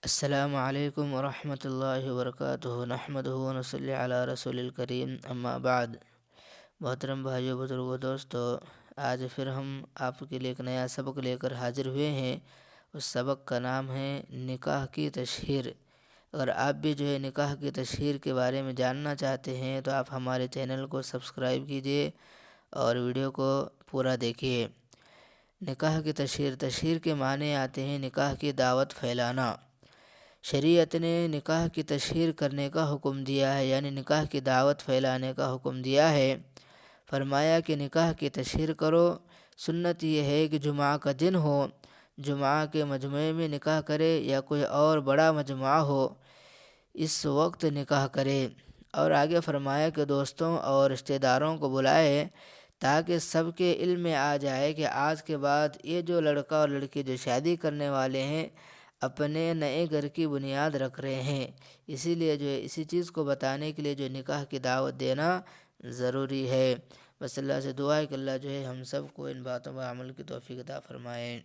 السلام علیکم ورحمۃ اللہ وبرکاتہ، نحمدہ ونصلی علی رسول الکریم، اما بعد۔ محترم بھائیو، بزرگوں، دوستو، آج پھر ہم آپ کے لیے ایک نیا سبق لے کر حاضر ہوئے ہیں۔ اس سبق کا نام ہے نکاح کی تشہیر۔ اگر آپ بھی نکاح کی تشہیر کے بارے میں جاننا چاہتے ہیں تو آپ ہمارے چینل کو سبسکرائب کیجیے اور ویڈیو کو پورا دیکھیے۔ نکاح کی تشہیر کے معنی آتے ہیں نکاح کی دعوت پھیلانا۔ شریعت نے نکاح کی تشہیر کرنے کا حکم دیا ہے، یعنی نکاح کی دعوت پھیلانے کا حکم دیا ہے۔ فرمایا کہ نکاح کی تشہیر کرو۔ سنت یہ ہے کہ جمعہ کا دن ہو، جمعہ کے مجمع میں نکاح کرے یا کوئی اور بڑا مجمع ہو، اس وقت نکاح کرے۔ اور آگے فرمایا کہ دوستوں اور رشتہ داروں کو بلائے تاکہ سب کے علم میں آ جائے کہ آج کے بعد یہ جو لڑکا اور لڑکی جو شادی کرنے والے ہیں اپنے نئے گھر کی بنیاد رکھ رہے ہیں، اسی لیے اسی چیز کو بتانے کے لیے نکاح کی دعوت دینا ضروری ہے۔ بس اللہ سے دعا ہے کہ اللہ ہم سب کو ان باتوں پر عمل کی توفیق عطا فرمائے۔